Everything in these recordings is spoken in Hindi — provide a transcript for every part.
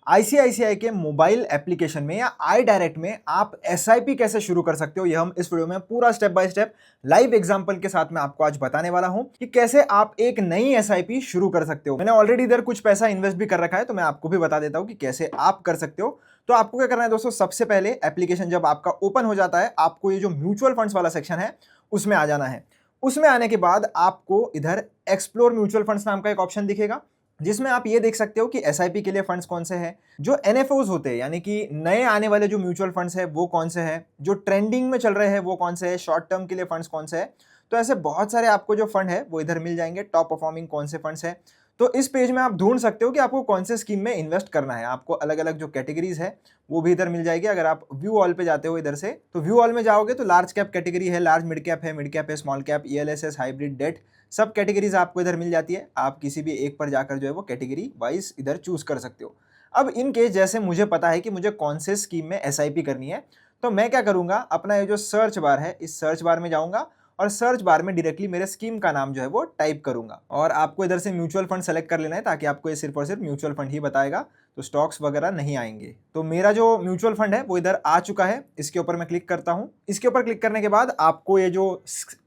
आईसीआईसीआई के मोबाइल एप्लीकेशन में या आई डायरेक्ट में आप एसआईपी कैसे शुरू कर सकते हो, ये हम इस वीडियो में पूरा step by step live example के साथ में आपको आज बताने वाला हूं कि कैसे आप एक नई एसआईपी शुरू कर सकते हो। मैंने ऑलरेडी इधर कुछ पैसा इन्वेस्ट भी कर रखा है, तो मैं आपको भी बता देता हूं कि कैसे आप कर सकते हो। तो आपको क्या करना है दोस्तों, सबसे पहले एप्लीकेशन जब आपका ओपन हो जाता है, आपको ये जो म्यूचुअल फंड्स वाला सेक्शन है उसमें आ जाना है। उसमें आने के बाद आपको इधर एक्सप्लोर म्यूचुअल फंड्स नाम का एक ऑप्शन दिखेगा, जिसमें आप ये देख सकते हो कि एसआईपी के लिए फंड्स कौन से हैं, जो एनएफओज होते हैं यानी कि नए आने वाले जो म्यूचुअल फंड्स हैं वो कौन से हैं, जो ट्रेंडिंग में चल रहे हैं वो कौन से हैं, शॉर्ट टर्म के लिए फंड्स कौन से हैं। तो ऐसे बहुत सारे आपको जो फंड है वो इधर मिल जाएंगे, टॉप परफॉर्मिंग कौन से फंड्स हैं। तो इस पेज में आप ढूंढ सकते हो कि आपको कौन से स्कीम में इन्वेस्ट करना है। आपको अलग अलग जो कैटेगरीज है वो भी इधर मिल जाएगी। अगर आप व्यू ऑल पे जाते हो इधर से, तो व्यू ऑल में जाओगे तो लार्ज कैप कैटेगरी है, लार्ज मिड कैप है, small cap, ELSS, hybrid, debt, सब कैटेगरीज आपको इधर मिल जाती है। आप किसी भी एक पर जाकर जो है वो कैटेगरी वाइज इधर चूज कर सकते हो। अब इन केस जैसे मुझे पता है कि मुझे कौन से स्कीम में एसआईपी करनी है, तो मैं क्या करूंगा, अपना ये जो सर्च बार है इस सर्च बार में जाऊंगा और सर्च बार में डायरेक्टली मेरे स्कीम का नाम जो है वो टाइप करूंगा। और आपको इधर से म्यूचुअल फंड सेलेक्ट कर लेना है, ताकि आपको ये सिर्फ और सिर्फ म्यूचुअल फंड ही बताएगा, तो स्टॉक्स वगैरह नहीं आएंगे। तो मेरा जो म्यूचुअल फंड है वो इधर आ चुका है, इसके ऊपर मैं क्लिक करता हूं। इसके ऊपर क्लिक करने के बाद आपको ये जो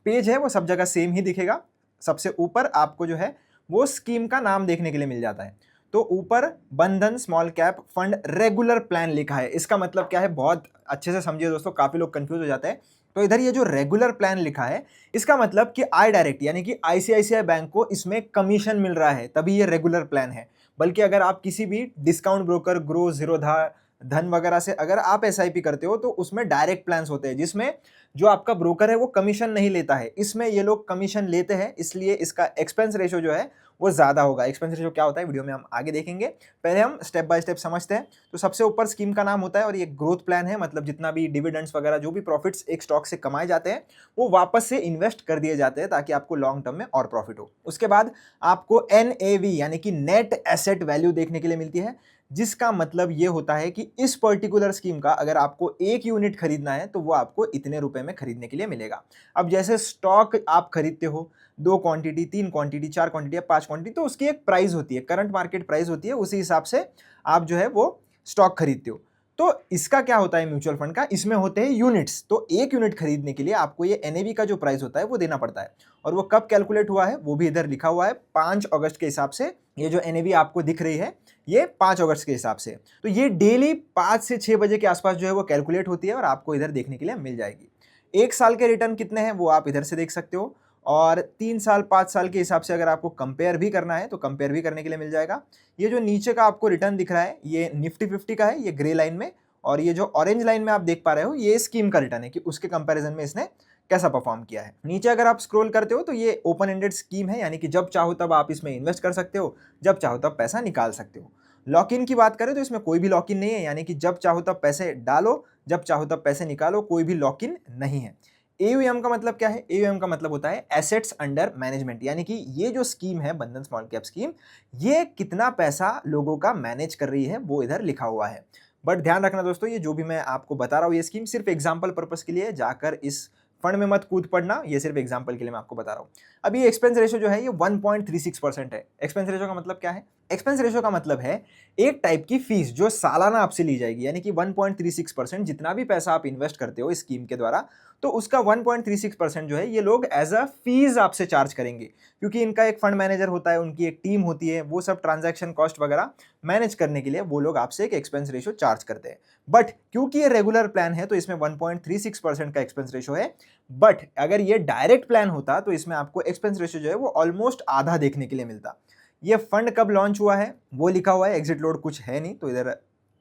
पेज है वो सब जगह सेम ही दिखेगा। सबसे ऊपर आपको जो है वो स्कीम का नाम देखने के लिए मिल जाता है। तो ऊपर बंधन small cap fund regular plan लिखा है। इसका मतलब क्या है, बहुत अच्छे से समझिए दोस्तों, काफी लोग कंफ्यूज हो जाते हैं। तो इधर ये जो रेगुलर प्लान लिखा है, इसका मतलब कि आई डायरेक्ट यानी कि आईसीआईसीआई बैंक को इसमें कमीशन मिल रहा है, तभी ये रेगुलर प्लान है। बल्कि अगर आप किसी भी डिस्काउंट ब्रोकर, ग्रो, जीरोधा, धन वगैरह से अगर आप एसआईपी करते हो, तो उसमें डायरेक्ट प्लान्स होते हैं, जिसमें जो आपका ब्रोकर है वो कमीशन नहीं लेता है। इसमें ये लोग कमीशन लेते हैं, इसलिए इसका एक्सपेंस रेशो जो है वो ज्यादा होगा। एक्सपेंस रेशो क्या होता है वीडियो में हम आगे देखेंगे, पहले हम स्टेप बाय स्टेप समझते हैं। तो सबसे ऊपर स्कीम का नाम होता है, और ये ग्रोथ प्लान है, मतलब जितना भी डिविडेंड्स वगैरह जो भी प्रॉफिट्स एक स्टॉक से कमाए जाते हैं वो वापस से इन्वेस्ट कर दिए जाते हैं, ताकि आपको लॉन्ग टर्म में और प्रॉफिट हो। उसके बाद आपको एनएवी यानी कि नेट एसेट वैल्यू देखने के लिए मिलती है, जिसका मतलब ये होता है कि इस पर्टिकुलर स्कीम का अगर आपको एक यूनिट खरीदना है तो वो आपको इतने रुपए में खरीदने के लिए मिलेगा। अब जैसे स्टॉक आप खरीदते हो 2 क्वांटिटी, 3 क्वांटिटी, 4 क्वांटिटी या 5 क्वांटिटी, तो उसकी एक प्राइस होती है, करंट मार्केट प्राइस होती है, उसी हिसाब से आप जो है वो स्टॉक खरीदते हो। तो इसका क्या होता है म्यूचुअल फंड का, इसमें होते हैं यूनिट्स। तो एक यूनिट खरीदने के लिए आपको ये एनएवी का जो प्राइस होता है वो देना पड़ता है, और वो कब कैलकुलेट हुआ है वो भी इधर लिखा हुआ है, 5 अगस्त के हिसाब से। ये जो एनएवी आपको दिख रही है ये 5 अगस्त के हिसाब से। तो ये डेली 5 से 6 बजे के आसपास जो है वो कैलकुलेट होती है, और आपको इधर देखने के लिए मिल जाएगी। 1 साल के रिटर्न कितने हैं वो आप इधर से देख सकते हो, और 3 साल 5 साल के हिसाब से अगर आपको कंपेयर भी करना है तो कंपेयर भी करने के लिए मिल जाएगा। ये जो नीचे का आपको रिटर्न दिख रहा है ये निफ्टी 50 का है, ये ग्रे लाइन में, और ये जो ऑरेंज लाइन में आप देख पा रहे हो ये स्कीम का रिटर्न है कि उसके कंपैरिजन में इसने कैसा परफॉर्म किया है। नीचे अगर आप स्क्रॉल करते हो तो ये ओपन एंडेड स्कीम है, यानी कि जब चाहो तब आप इसमें इन्वेस्ट कर सकते हो, जब चाहो तब पैसा निकाल सकते हो। लॉक इन की बात करें तो इसमें कोई भी लॉक इन नहीं है, यानी कि जब चाहो तब पैसे डालो, जब चाहो तब पैसे निकालो, कोई भी लॉक इन नहीं है। एयूएम का मतलब क्या है, एयूएम का मतलब होता है एसेट्स अंडर मैनेजमेंट, यानी कि ये जो स्कीम है बंधन स्मॉल कैप स्कीम, ये कितना पैसा लोगों का मैनेज कर रही है वो इधर लिखा हुआ है। बट ध्यान रखना दोस्तों, ये जो भी मैं आपको बता रहा हूँ ये स्कीम सिर्फ एग्जाम्पल पर्पस के लिए है, जाकर इस फंड में मत कूद पड़ना, ये सिर्फ एग्जाम्पल के लिए मैं आपको बता रहा हूँ। अब ये एक्सपेंस रेशो जो है ये 1.36% है। एक्सपेंस रेशो का मतलब क्या है, एक्सपेंस रेशो का मतलब है एक टाइप की फीस जो सालाना आपसे ली जाएगी, यानी कि 1.36% जितना भी पैसा आप इन्वेस्ट करते हो इस स्कीम के द्वारा, तो उसका 1.36% जो है ये लोग एज अ फीस आपसे चार्ज करेंगे, क्योंकि इनका एक फंड मैनेजर होता है, उनकी एक टीम होती है, वो सब ट्रांजैक्शन कॉस्ट वगैरह मैनेज करने के लिए वो लोग आपसे एक एक्सपेंस रेशो चार्ज करते हैं। बट क्योंकि ये रेगुलर प्लान है तो इसमें 1.36% का एक्सपेंस रेशो है। बट अगर ये डायरेक्ट प्लान होता तो इसमें आपको एक्सपेंस रेशो जो है वो ऑलमोस्ट आधा देखने के लिए मिलता। ये फंड कब लॉन्च हुआ है वो लिखा हुआ है, एग्जिट लोड कुछ है नहीं, तो इधर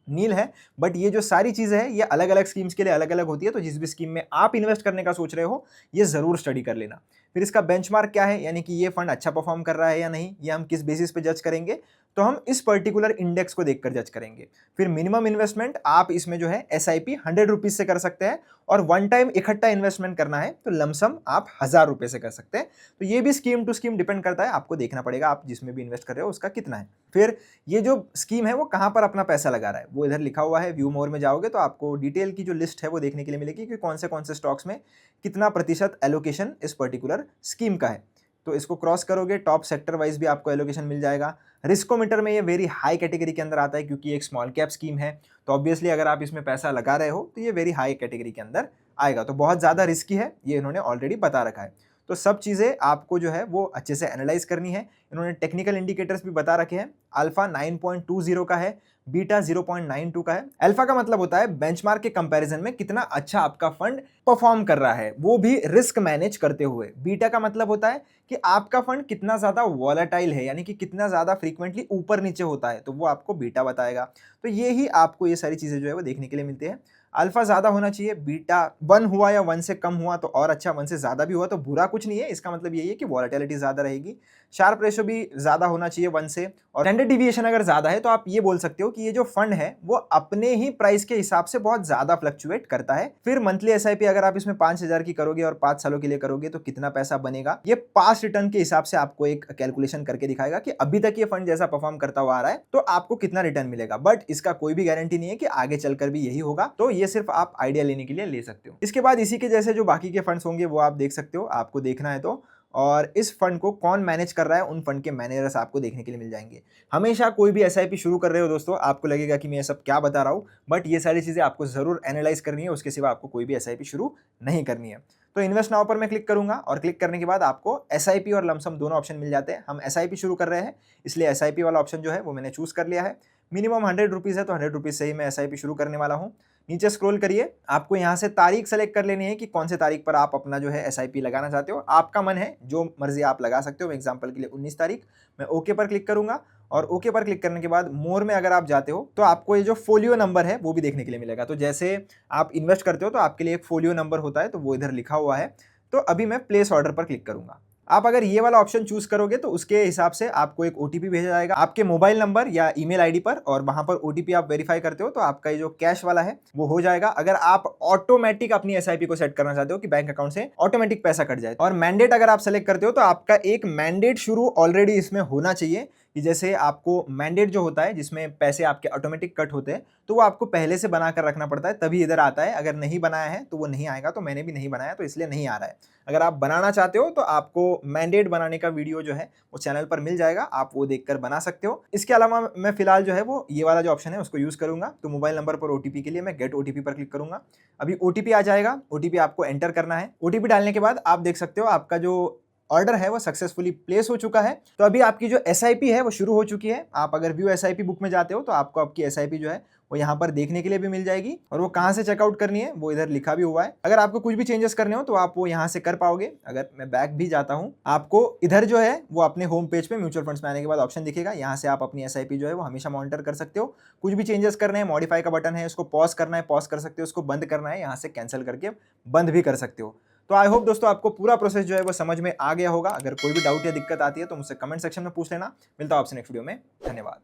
नील है। बट ये जो सारी चीजें हैं ये अलग अलग स्कीम्स के लिए अलग अलग होती है, तो जिस भी स्कीम में आप इन्वेस्ट करने का सोच रहे हो ये जरूर स्टडी कर लेना। फिर इसका बेंचमार्क क्या है, यानी कि ये फंड अच्छा परफॉर्म कर रहा है या नहीं, ये हम किस बेसिस पे जज करेंगे, तो हम इस पर्टिकुलर इंडेक्स को देखकर जज करेंगे। फिर मिनिमम इन्वेस्टमेंट आप इसमें जो है एसआईपी 100 रुपीज से कर सकते हैं, और वन टाइम इकट्ठा इन्वेस्टमेंट करना है तो लमसम आप 1000 रुपए से कर सकते हैं। तो ये भी स्कीम टू स्कीम डिपेंड करता है, आपको देखना पड़ेगा आप जिसमें भी इन्वेस्ट कर रहे हो उसका कितना है। फिर ये जो स्कीम है वो कहां पर अपना पैसा लगा रहा है वो इधर लिखा हुआ है। व्यू मोर में जाओगे तो आपको डिटेल की जो लिस्ट है वो देखने के लिए मिलेगी कि कौन से स्टॉक्स में कितना प्रतिशत एलोकेशन इस पर्टिकुलर स्कीम का है। तो इसको क्रॉस करोगे, टॉप सेक्टर वाइज भी आपको एलोकेशन मिल जाएगा, रिस्कोमीटर में ये वेरी हाई कैटेगरी के अंदर आता है क्योंकि एक स्मॉल कैप स्कीम है, तो ऑब्वियसली अगर आप इसमें पैसा लगा रहे हो तो ये वेरी हाई कैटेगरी के अंदर आएगा, तो बहुत ज़्यादा रिस्की है, ये इन्होंने ऑलरेडी बता रखा है। तो सब चीज़ें आपको जो है वो अच्छे से एनालाइज करनी है। इन्होंने टेक्निकल इंडिकेटर्स भी बता रखे हैं। अल्फा 9.20 का है, बीटा 0.92 का है। अल्फा का मतलब होता है बेंचमार्क के कंपैरिजन में कितना अच्छा आपका फंड परफॉर्म कर रहा है, वो भी रिस्क मैनेज करते हुए। बीटा का मतलब होता है कि आपका फंड कितना ज़्यादा वॉलेटाइल है, यानी कि कितना ज़्यादा फ्रीक्वेंटली ऊपर नीचे होता है, तो वो आपको बीटा बताएगा। तो ये ही आपको ये सारी चीज़ें जो है वो देखने के लिए मिलती है। अल्फा ज़्यादा होना चाहिए, बीटा 1 हुआ या 1 से कम हुआ तो और अच्छा, 1 से ज़्यादा भी हुआ तो बुरा कुछ नहीं है, इसका मतलब यही है कि वॉलेटिलिटी ज़्यादा रहेगी। शार्प रेशो भी ज़्यादा होना चाहिए 1 से, और स्टैंडर्ड डिविएशन अगर ज़्यादा है तो आप ये बोल सकते हो कि ये जो फंड है वो अपने ही प्राइस के हिसाब से बहुत ज़्यादा फ्लक्चुएट करता है। फिर मंथली एसआईपी अगर आप इसमें 5,000 की करोगे और 5 सालों के लिए करोगे तो कितना पैसा बनेगा, ये पास्ट रिटर्न के हिसाब से आपको एक कैलकुलेशन करके दिखाएगा कि अभी तक ये फंड जैसा परफॉर्म करता हुआ आ रहा है तो आपको कितना रिटर्न मिलेगा। बट इसका कोई भी गारंटी नहीं है कि आगे चलकर भी यही होगा, तो ये सिर्फ आप आइडिया लेने के लिए ले सकते हो। इसके बाद इसी के जैसे जो बाकी के फंड्स होंगे वो आप देख सकते हो, आपको देखना है तो। और इस फंड को कौन मैनेज कर रहा है, उन फंड के मैनेजर्स आपको देखने के लिए मिल जाएंगे। हमेशा कोई भी एसआईपी शुरू कर रहे हो दोस्तों, आपको लगेगा कि मैं ये सब क्या बता रहा हूँ, बट ये सारी चीज़ें आपको ज़रूर एनालाइज करनी है, उसके सिवा आपको कोई भी एसआईपी शुरू नहीं करनी है। तो इन्वेस्ट नाउ पर मैं क्लिक करूंगा और क्लिक करने के बाद आपको एसआईपी और लमसम दोनों ऑप्शन मिल जाते हैं। हम एसआईपी शुरू कर रहे हैं इसलिए एसआईपी वाला ऑप्शन जो है वो मैंने चूज कर लिया है। मिनिमम 100 रुपीज़ है तो 100 रुपीज़ से ही मैं एसआईपी शुरू करने वाला हूँ। नीचे स्क्रॉल करिए, आपको यहाँ से तारीख सेलेक्ट कर लेनी है कि कौन से तारीख पर आप अपना जो है एसआईपी लगाना चाहते हो। आपका मन है, जो मर्जी आप लगा सकते हो। एग्जांपल के लिए 19 तारीख मैं ओके पर क्लिक करूंगा, और ओके पर क्लिक करने के बाद मोर में अगर आप जाते हो तो आपको ये जो फोलियो नंबर है वो भी देखने के लिए मिलेगा। तो जैसे आप इन्वेस्ट करते हो तो आपके लिए एक फोलियो नंबर होता है, तो वो इधर लिखा हुआ है। तो अभी मैं प्लेस ऑर्डर पर क्लिक करूंगा। आप अगर ये वाला ऑप्शन चूज करोगे तो उसके हिसाब से आपको एक ओटीपी भेजा जाएगा आपके मोबाइल नंबर या ईमेल आईडी पर, और वहां पर ओटीपी आप वेरीफाई करते हो तो आपका ये जो कैश वाला है वो हो जाएगा। अगर आप ऑटोमेटिक अपनी एसआईपी को सेट करना चाहते हो कि बैंक अकाउंट से ऑटोमेटिक पैसा कट जाए, और मैंडेट अगर आप सेलेक्ट करते हो तो आपका एक मैंडेट शुरू ऑलरेडी इसमें होना चाहिए, कि जैसे आपको मैंडेट जो होता है जिसमें पैसे आपके ऑटोमेटिक कट होते हैं तो वो आपको पहले से बना कर रखना पड़ता है, तभी इधर आता है। अगर नहीं बनाया है तो वो नहीं आएगा, तो मैंने भी नहीं बनाया तो इसलिए नहीं आ रहा है। अगर आप बनाना चाहते हो तो आपको मैंडेट बनाने का वीडियो जो है वो चैनल पर मिल जाएगा, आप वो देखकर बना सकते हो। इसके अलावा मैं फिलहाल जो है वो ये वाला जो ऑप्शन है उसको यूज करूंगा। तो मोबाइल नंबर पर ओटीपी के लिए मैं गेट ओटीपी पर क्लिक करूंगा। अभी ओटीपी आ जाएगा, ओटीपी आपको एंटर करना है। ओटीपी डालने के बाद आप देख सकते हो आपका जो ऑर्डर है वो सक्सेसफुली प्लेस हो चुका है। तो अभी आपकी जो एसआईपी है वो शुरू हो चुकी है। आप अगर व्यू एसआईपी बुक में जाते हो तो आपको आपकी एसआईपी जो है वो यहाँ पर देखने के लिए भी मिल जाएगी, और वो कहाँ से चेकआउट करनी है वो इधर लिखा भी हुआ है। अगर आपको कुछ भी चेंजेस करने हो तो आप वो यहाँ से कर पाओगे। अगर मैं बैक भी जाता हूँ, आपको इधर जो है वो अपने होम पेज पे म्यूचुअल फंड्स में आने के बाद ऑप्शन दिखेगा, यहाँ से आप अपनी एसआईपी जो है वो हमेशा मॉनिटर कर सकते हो। कुछ भी चेंजेस करने हैं, मॉडिफाई का बटन है, उसको पॉज करना है पॉज कर सकते हो, उसको बंद करना है यहाँ से कैंसिल करके बंद भी कर सकते हो। तो आई होप दोस्तों आपको पूरा प्रोसेस जो है वो समझ में आ गया होगा। अगर कोई भी डाउट या दिक्कत आती है तो मुझसे कमेंट सेक्शन में पूछ लेना। मिलता हूं आपसे नेक्स्ट वीडियो में, धन्यवाद।